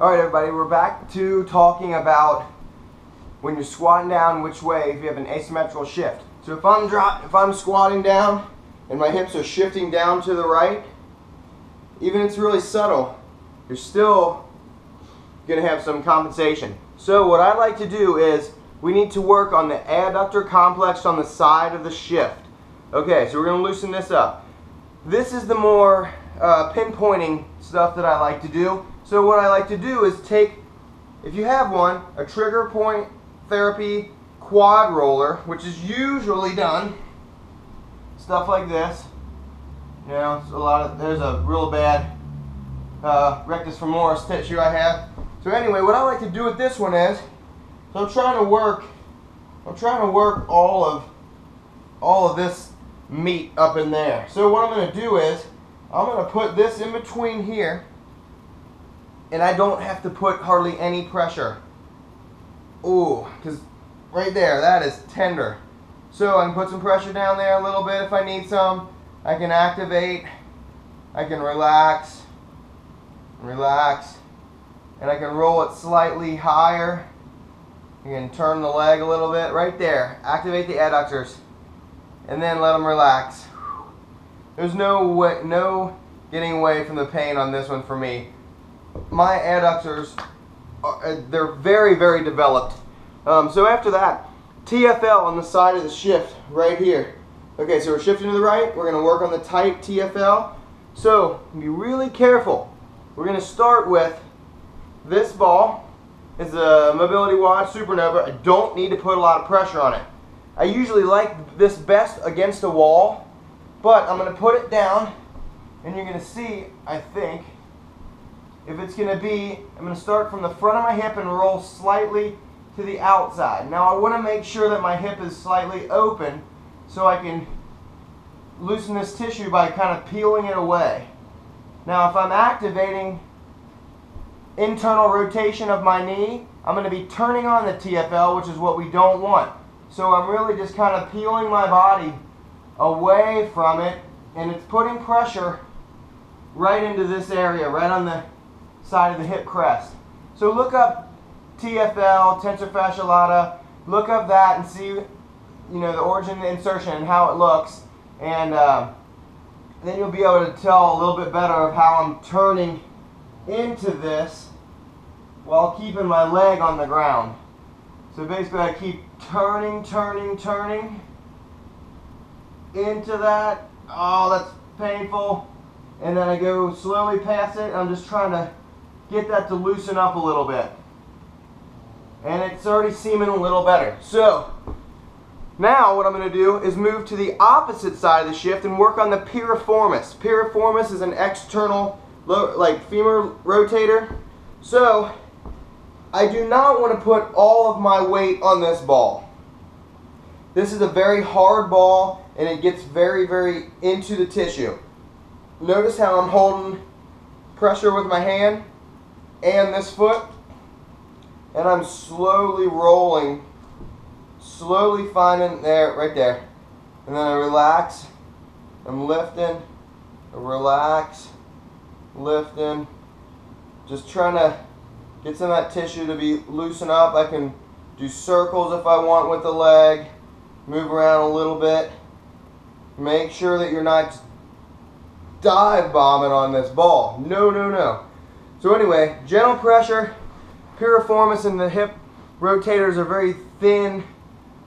Alright everybody, we're back to talking about when you're squatting down, which way if you have an asymmetrical shift. So if I'm squatting down and my hips are shifting down to the right, even if it's really subtle, you're still going to have some compensation. So what I like to do is we need to work on the adductor complex on the side of the shift. Okay, so we're going to loosen this up. This is the more pinpointing stuff that I like to do. So what I like to do is take, if you have one, a trigger point therapy quad roller, which is usually done stuff like this. You know, it's there's a real bad rectus femoris tissue I have. So anyway, what I like to do with this one is, so I'm trying to work all of this meat up in there. So what I'm going to do is I'm going to put this in between here, and I don't have to put hardly any pressure. Ooh, because right there, that is tender. So I can put some pressure down there a little bit if I need some. I can activate, I can relax, and I can roll it slightly higher. You can turn the leg a little bit right there. Activate the adductors, and then let them relax. There's no getting away from the pain on this one for me. My adductors, they're very, very developed. So after that, TFL on the side of the shift right here. Okay, so we're shifting to the right. We're going to work on the tight TFL. So be really careful. We're going to start with this ball. It's a Mobility Watch Supernova. I don't need to put a lot of pressure on it. I usually like this best against a wall, but I'm going to put it down, and you're going to see, I think, if it's going to be, I'm going to start from the front of my hip and roll slightly to the outside. Now I want to make sure that my hip is slightly open so I can loosen this tissue by kind of peeling it away. Now if I'm activating internal rotation of my knee, I'm going to be turning on the TFL, which is what we don't want. So I'm really just kind of peeling my body away from it, and it's putting pressure right into this area, right on the side of the hip crest. So look up TFL, tensor fascia lata, look up that and see, you know, the origin of the insertion and how it looks, and then you'll be able to tell a little bit better of how I'm turning into this while keeping my leg on the ground. So basically I keep turning into that. Oh, that's painful. And then I go slowly past it. I'm just trying to get that to loosen up a little bit. And it's already seeming a little better. So now what I'm going to do is move to the opposite side of the shift and work on the piriformis. Piriformis is an external, like, femur rotator. So I do not want to put all of my weight on this ball. This is a very hard ball, and it gets very, very into the tissue. Notice how I'm holding pressure with my hand and this foot, and I'm slowly rolling, slowly finding there, right there. And then I relax, I'm lifting, I relax, lifting, just trying to get some of that tissue to be loosen up. I can do circles if I want with the leg, move around a little bit. Make sure that you're not dive bombing on this ball. No, no, no. So anyway, gentle pressure. Piriformis and the hip rotators are very thin,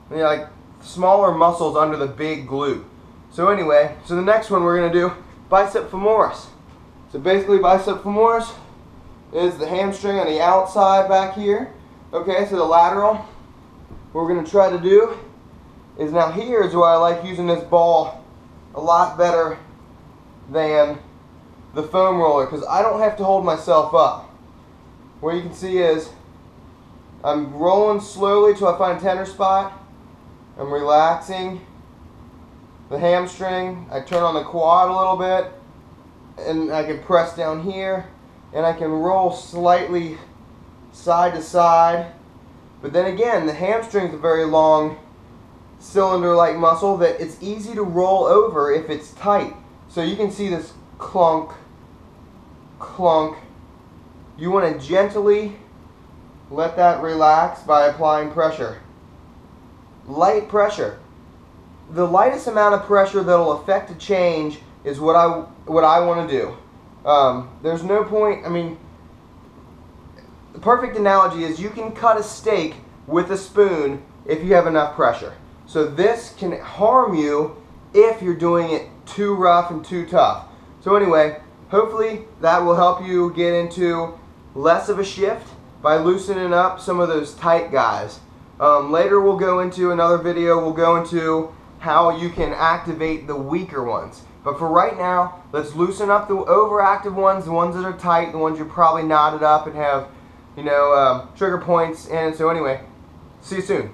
they're like smaller muscles under the big glute. So anyway, so the next one we're going to do, bicep femoris. So basically bicep femoris is the hamstring on the outside back here. Okay, so the lateral. What we're going to try to do is, now here is where I like using this ball a lot better than the foam roller, because I don't have to hold myself up. What you can see is I'm rolling slowly till I find a tender spot. I'm relaxing the hamstring. I turn on the quad a little bit, and I can press down here, and I can roll slightly side to side. But then again, the hamstring is a very long cylinder-like muscle that it's easy to roll over if it's tight. So you can see this clunk, clunk, you want to gently let that relax by applying pressure. Light pressure. The lightest amount of pressure that will affect a change is what I want to do. There's no point, I mean, the perfect analogy is you can cut a steak with a spoon if you have enough pressure. So this can harm you if you're doing it too rough and too tough. So anyway, hopefully that will help you get into less of a shift by loosening up some of those tight guys. Later we'll go into another video, we'll go into how you can activate the weaker ones. But for right now, let's loosen up the overactive ones, the ones that are tight, the ones you're probably knotted up and have, trigger points. And so anyway, see you soon.